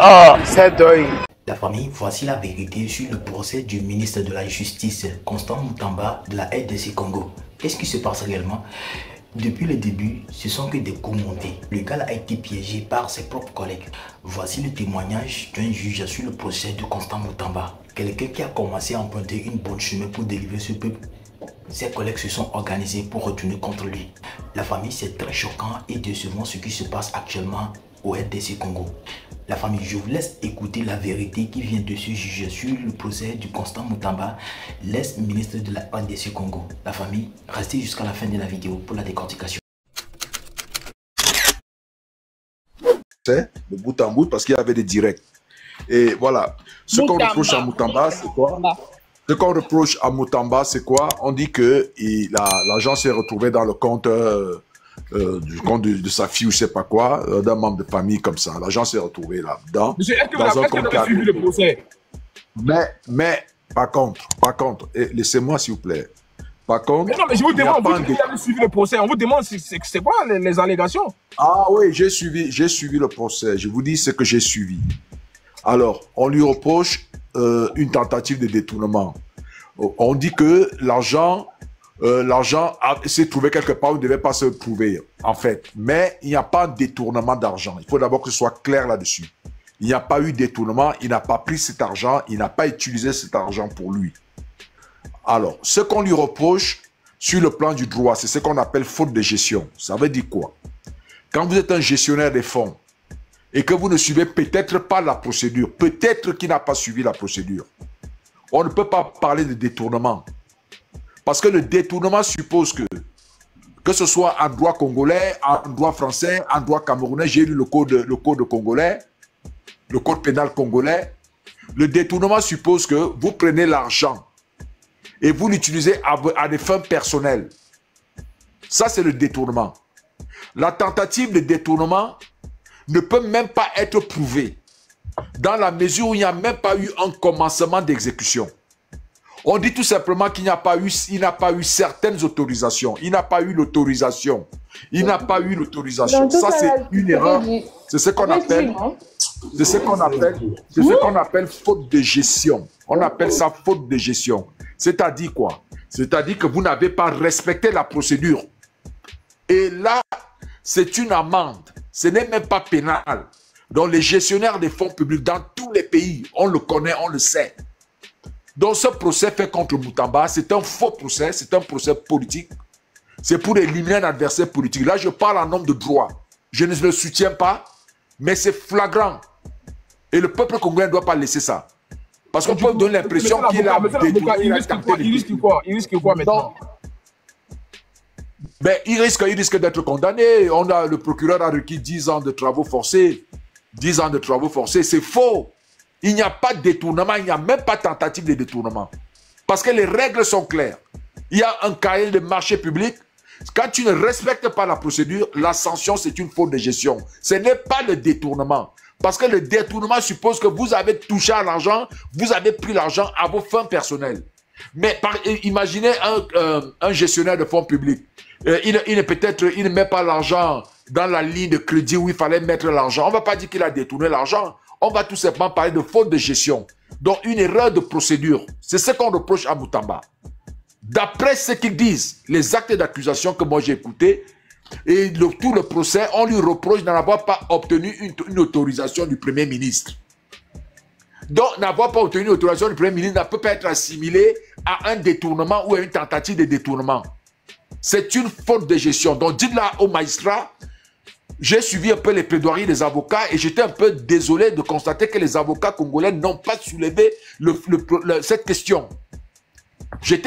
Oh, c'est deuil. La famille, voici la vérité sur le procès du ministre de la Justice, Constant Mutamba, de la RDC Congo. Qu'est-ce qui se passe réellement? Depuis le début, ce sont que des coups montés. Le gars a été piégé par ses propres collègues. Voici le témoignage d'un juge sur le procès de Constant Mutamba. Quelqu'un qui a commencé à emprunter une bonne chemin pour délivrer ce peuple. Ses collègues se sont organisés pour retourner contre lui. La famille, c'est très choquant et décevant ce qui se passe actuellement au RDC Congo. La famille, je vous laisse écouter la vérité qui vient de ce juge sur le procès du Constant Mutamba, l'ex-ministre de la RDC Congo. La famille, restez jusqu'à la fin de la vidéo pour la décortication. C'est de bout en bout parce qu'il y avait des directs. Et voilà, ce qu'on reproche à Mutamba, c'est quoi? Ce qu'on reproche à Mutamba, c'est quoi? On dit que l'agent s'est retrouvé dans le compte de sa fille ou je sais pas quoi, d'un membre de famille comme ça. L'agent s'est retrouvé là-dedans. Monsieur, est-ce que vous avez suivi le procès? Mais, par contre, laissez-moi s'il vous plaît. Par contre... Mais non, mais je vous demande, vous avez suivi le procès, on vous demande c'est quoi les allégations? Ah oui, j'ai suivi le procès. Je vous dis ce que j'ai suivi. Alors, on lui reproche une tentative de détournement. On dit que l'argent s'est trouvé quelque part où il ne devait pas se trouver, en fait. Mais il n'y a pas de détournement d'argent. Il faut d'abord que ce soit clair là-dessus. Il n'y a pas eu de détournement, il n'a pas pris cet argent, il n'a pas utilisé cet argent pour lui. Alors, ce qu'on lui reproche sur le plan du droit, c'est ce qu'on appelle faute de gestion. Ça veut dire quoi? Quand vous êtes un gestionnaire des fonds et que vous ne suivez peut-être pas la procédure, peut-être qu'il n'a pas suivi la procédure, on ne peut pas parler de détournement. Parce que le détournement suppose que ce soit en droit congolais, en droit français, en droit camerounais, j'ai lu le code congolais, le code pénal congolais. Le détournement suppose que vous prenez l'argent et vous l'utilisez à des fins personnelles. Ça, c'est le détournement. La tentative de détournement ne peut même pas être prouvée dans la mesure où il n'y a même pas eu un commencement d'exécution. On dit tout simplement qu'il n'a pas eu certaines autorisations. Il n'a pas eu l'autorisation. Il n'a pas eu l'autorisation. Ça, c'est une erreur. C'est ce qu'on appelle, faute de gestion. On appelle ça faute de gestion. C'est-à-dire quoi? C'est-à-dire que vous n'avez pas respecté la procédure. Et là, c'est une amende. Ce n'est même pas pénal. Donc, les gestionnaires des fonds publics dans tous les pays, on le connaît, on le sait. Donc, ce procès fait contre Mutamba, c'est un faux procès, c'est un procès politique. C'est pour éliminer un adversaire politique. Là, je parle en nom de droit. Je ne le soutiens pas, mais c'est flagrant. Et le peuple congolais ne doit pas laisser ça. Parce qu'on peut donner l'impression qu'il a détourné. Il risque quoi maintenant? Ben, il risque d'être condamné. Le procureur a requis 10 ans de travaux forcés. 10 ans de travaux forcés, c'est faux. Il n'y a pas de détournement, il n'y a même pas de tentative de détournement. Parce que les règles sont claires. Il y a un cahier de marché public. Quand tu ne respectes pas la procédure, la sanction, c'est une faute de gestion. Ce n'est pas le détournement. Parce que le détournement suppose que vous avez touché à l'argent, vous avez pris l'argent à vos fins personnelles. Mais imaginez un gestionnaire de fonds publics. Il ne met pas l'argent dans la ligne de crédit où il fallait mettre l'argent. On ne va pas dire qu'il a détourné l'argent. On va tout simplement parler de faute de gestion. Donc, une erreur de procédure. C'est ce qu'on reproche à Mutamba. D'après ce qu'ils disent, les actes d'accusation que moi j'ai écoutés, et tout le procès, on lui reproche d'en avoir pas obtenu une autorisation du Premier ministre. Donc, n'avoir pas obtenu une autorisation du Premier ministre ne peut pas être assimilé à un détournement ou à une tentative de détournement. C'est une faute de gestion. Donc, dites-là au magistrat. J'ai suivi un peu les plaidoiries des avocats et j'étais un peu désolé de constater que les avocats congolais n'ont pas soulevé cette question. J'ai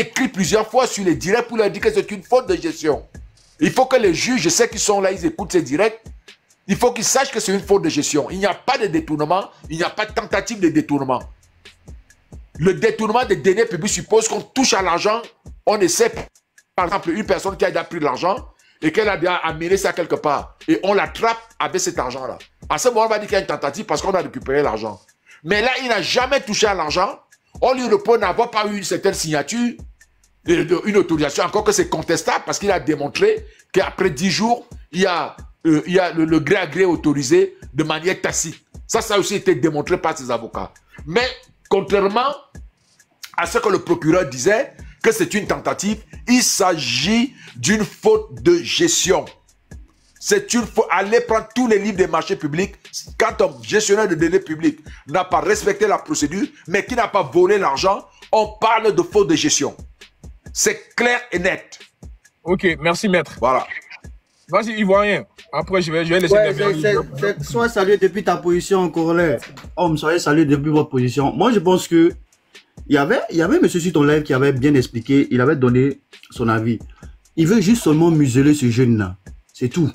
écrit plusieurs fois sur les directs pour leur dire que c'est une faute de gestion. Il faut que les juges, je sais qu'ils sont là, ils écoutent ces directs. Il faut qu'ils sachent que c'est une faute de gestion. Il n'y a pas de détournement, il n'y a pas de tentative de détournement. Le détournement des deniers publics suppose qu'on touche à l'argent, on essaie, par exemple, une personne qui a déjà pris de l'argent, et qu'elle a bien amené ça quelque part, et on l'attrape avec cet argent-là. À ce moment, on va dire qu'il y a une tentative parce qu'on a récupéré l'argent. Mais là, il n'a jamais touché à l'argent. On lui reproche n'avoir pas eu une certaine signature, une autorisation, encore que c'est contestable parce qu'il a démontré qu'après 10 jours, il y a le gré à gré autorisé de manière tacite. Ça a aussi été démontré par ses avocats. Mais contrairement à ce que le procureur disait, que c'est une tentative, il s'agit d'une faute de gestion. C'est une faute. Allez prendre tous les livres des marchés publics. Quand un gestionnaire de données publiques n'a pas respecté la procédure, mais qui n'a pas volé l'argent, on parle de faute de gestion. C'est clair et net. Ok, merci maître. Voilà. Vas-y, Ivoirien. Après, je vais laisser sois salué depuis ta position, corollaire. Homme, soyez salué depuis votre position. Moi, je pense que il y avait M. Sutonlève qui avait bien expliqué, il avait donné son avis. Il veut juste seulement museler ce jeune-là. C'est tout.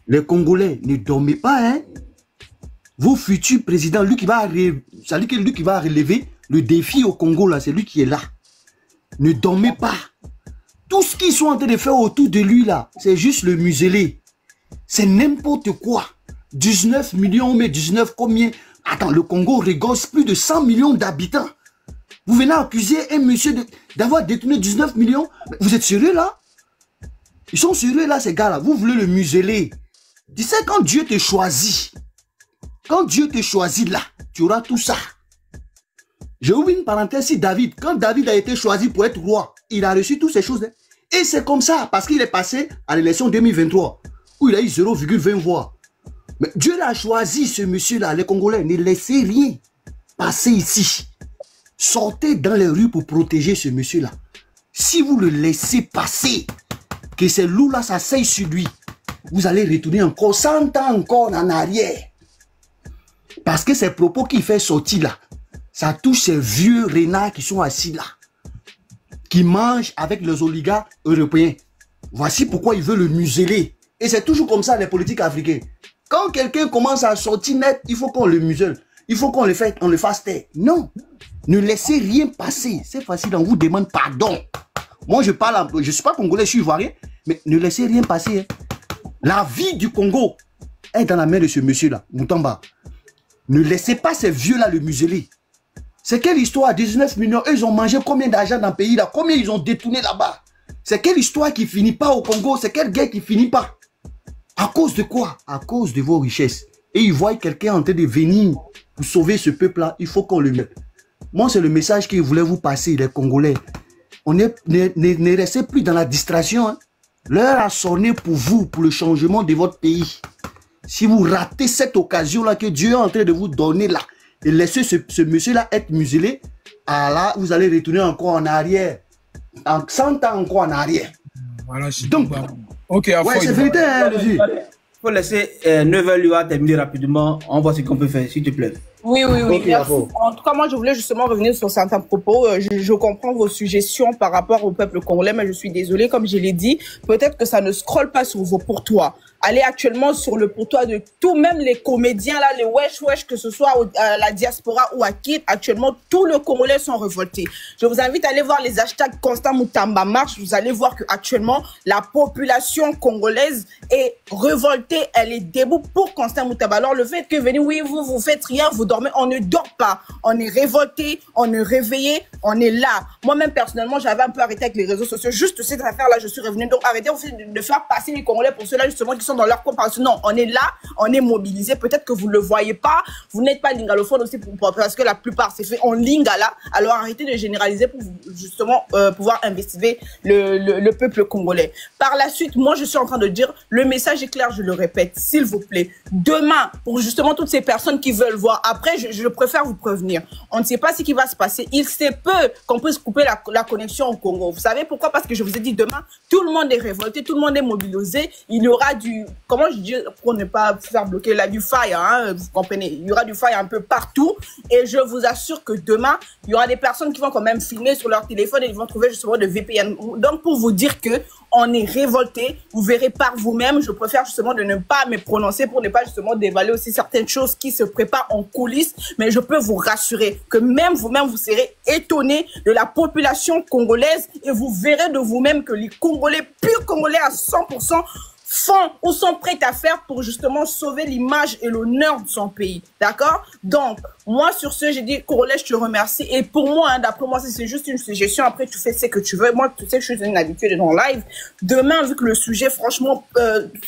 Les Congolais, ne dormez pas, hein. Vos futurs présidents, lui qui va relever le défi au Congo, là, c'est lui qui est là. Ne dormez pas. Tout ce qu'ils sont en train de faire autour de lui, là, c'est juste le museler. C'est n'importe quoi. 19 millions, mais 19 combien? Attends, le Congo regorge plus de 100 millions d'habitants. Vous venez accuser un monsieur d'avoir détourné 19 millions? Vous êtes sérieux, là? Ils sont sérieux, là, ces gars-là. Vous voulez le museler. Tu sais, quand Dieu te choisit, là, tu auras tout ça. J'ai ouvert une parenthèse sur David. Quand David a été choisi pour être roi, il a reçu toutes ces choses. Hein. Et c'est comme ça, parce qu'il est passé à l'élection 2023, où il a eu 0,20 voix. Mais Dieu l'a choisi, ce monsieur-là. Les Congolais, ne laissez rien passer ici. Sortez dans les rues pour protéger ce monsieur-là. Si vous le laissez passer, que ces loups-là s'asseyent sur lui, vous allez retourner encore 100 ans encore en arrière. Parce que ces propos qu'il fait sortir là, ça touche ces vieux renards qui sont assis là, qui mangent avec les oligarques européens. Voici pourquoi il veut le museler. Et c'est toujours comme ça les politiques africaines. Quand quelqu'un commence à sortir net, il faut qu'on le muselle. Il faut qu'on le fasse taire. Non. Ne laissez rien passer. C'est facile, on vous demande pardon. Moi, je parle, je ne suis pas congolais, je suis ivoirien, mais ne laissez rien passer. Hein. La vie du Congo est dans la main de ce monsieur-là, Moutamba. Ne laissez pas ces vieux-là le museler. C'est quelle histoire? 19 millions, eux, ils ont mangé combien d'argent dans le pays là? Combien ils ont détourné là-bas? C'est quelle histoire qui finit pas au Congo? C'est quelle guerre qui finit pas? À cause de quoi? À cause de vos richesses. Et ils voient quelqu'un en train de venir pour sauver ce peuple-là. Il faut qu'on le mette. Moi, c'est le message que je voulais vous passer, les Congolais. Ne restez plus dans la distraction. Hein. L'heure a sonné pour vous, pour le changement de votre pays. Si vous ratez cette occasion-là que Dieu est en train de vous donner là, et laissez ce monsieur-là être muselé, ah là, vous allez retourner encore en arrière. En 100 ans encore en arrière. Voilà, donc, ok, ouais, c'est vérité, hein, le faut laisser Neuvel terminer rapidement. On voit ce qu'on peut faire, s'il te plaît. Oui, okay, merci. En tout cas, moi, je voulais justement revenir sur certains propos. Je comprends vos suggestions par rapport au peuple congolais, mais je suis désolée, comme je l'ai dit, peut-être que ça ne scrolle pas sur vos pourtois. Allez actuellement sur le pourtoit de tout, même les comédiens, là, les wesh, que ce soit à la diaspora ou à Kit, actuellement, tous les Congolais sont révoltés. Je vous invite à aller voir les hashtags Constant Moutamba Marche. Vous allez voir que actuellement la population congolaise est révoltée, elle est debout pour Constant Moutamba. Alors, le fait que venez, oui, vous faites rien, vous dormez, on ne dort pas. On est révolté, on est réveillé, on est là. Moi-même, personnellement, j'avais un peu arrêté avec les réseaux sociaux. Juste cette affaire-là, je suis revenu. Donc, arrêtez de faire passer les Congolais pour ceux-là, justement, qui sont dans leur comparaison. Non, on est là, on est mobilisé. Peut-être que vous ne le voyez pas. Vous n'êtes pas lingalophone aussi parce que la plupart c'est fait en lingala. Alors arrêtez de généraliser pour justement pouvoir investiguer le peuple congolais. Par la suite, moi je suis en train de dire, le message est clair, je le répète, s'il vous plaît. Demain, pour justement toutes ces personnes qui veulent voir, après je préfère vous prévenir. On ne sait pas ce qui va se passer. Il se peut qu'on puisse couper la connexion au Congo. Vous savez pourquoi? Parce que je vous ai dit, demain, tout le monde est révolté, tout le monde est mobilisé. Il y aura comment je dis, pour ne pas faire bloquer là, du fire, hein, vous comprenez, il y aura du fire un peu partout, et je vous assure que demain, il y aura des personnes qui vont quand même filmer sur leur téléphone et ils vont trouver justement de VPN. Donc, pour vous dire que on est révolté, vous verrez par vous-même, je préfère justement de ne pas me prononcer pour ne pas justement dévaler aussi certaines choses qui se préparent en coulisses, mais je peux vous rassurer que même vous-même, vous serez étonné de la population congolaise et vous verrez de vous-même que les Congolais, purs Congolais à 100%, font ou sont prêts à faire pour justement sauver l'image et l'honneur de son pays. D'accord? Donc, moi, sur ce, j'ai dit, Congolais, je te remercie. Et pour moi, hein, d'après moi, c'est juste une suggestion. Après, tu fais ce que tu veux. Moi, tu sais que je suis une habituée dans live. Demain, vu que le sujet, franchement,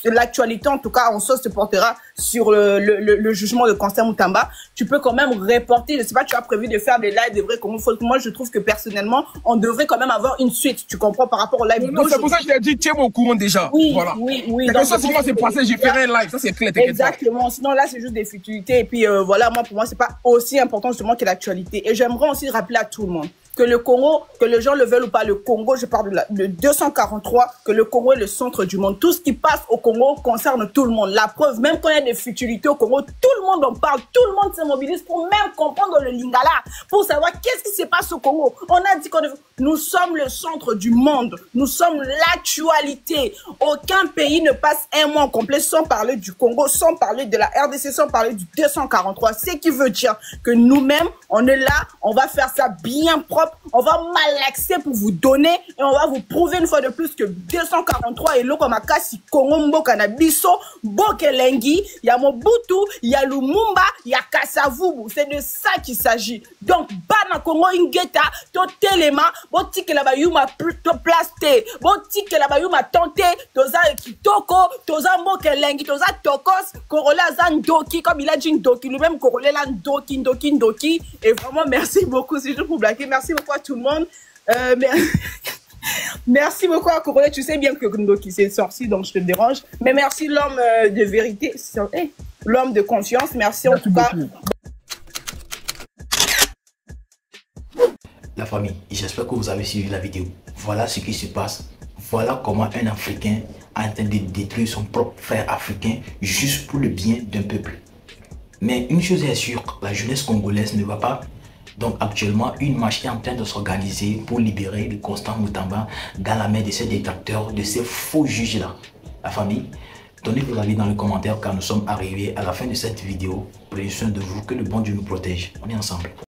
l'actualité, en tout cas, en sauce, se portera sur le jugement de Constant Moutamba, tu peux quand même reporter. Je sais pas, tu as prévu de faire des lives, des vrais Congo. Moi, je trouve que personnellement, on devrait quand même avoir une suite. Tu comprends par rapport au live. Non, c'est pour ça que je t'ai dit, tiens-moi au courant déjà. Oui, voilà. oui. Donc, ça, si moi, c'est passé, j'ai fait un live. Ça, c'est clair, t'inquiète pas. Exactement. Sinon, là, c'est juste des futilités. Et puis, voilà, moi, pour moi, c'est pas aussi important justement que l'actualité. Et j'aimerais aussi rappeler à tout le monde que le Congo, que les gens le veulent ou pas, le Congo, je parle de 243, que le Congo est le centre du monde. Tout ce qui passe au Congo concerne tout le monde. La preuve, même quand il y a des futilités au Congo, tout le monde en parle, tout le monde se mobilise pour même comprendre le Lingala, pour savoir qu'est-ce qui se passe au Congo. On a dit nous sommes le centre du monde, nous sommes l'actualité. Aucun pays ne passe un mois complet sans parler du Congo, sans parler de la RDC, sans parler du 243. Ce qui veut dire que nous-mêmes, on est là, on va faire ça bien propre. On va malaxer pour vous donner et on va vous prouver une fois de plus que 243 et l'eau makasi Congo mboka na biso bokelengi, il y a Mobutu, il y a Lumumba, il y a Kasavubu. C'est de ça qu'il s'agit. Donc bana Congo ingeta to telema botike la bayuma to plaste botike la bayuma tante toza kitoko toza mbokelengi toza tokos Corolla zandoki comme il a dit ndoki lui-même Corolla ndoki et vraiment merci beaucoup, c'est juste pour blaguer. Merci beaucoup à tout le monde. Merci beaucoup à Corolla. Tu sais bien que Ndoki c'est sorcier, donc je te dérange. Mais merci l'homme de vérité, l'homme de confiance. Merci en tout cas. La famille, j'espère que vous avez suivi la vidéo. Voilà ce qui se passe. Voilà comment un Africain a tenté de détruire son propre frère africain juste pour le bien d'un peuple. Mais une chose est sûre, la jeunesse congolaise ne va pas. Donc actuellement, une marche est en train de s'organiser pour libérer le Constant Moutamba dans la main de ces détracteurs, de ces faux juges-là. La famille, donnez vos avis dans les commentaires car nous sommes arrivés à la fin de cette vidéo. Prenez soin de vous, que le bon Dieu nous protège. On est ensemble.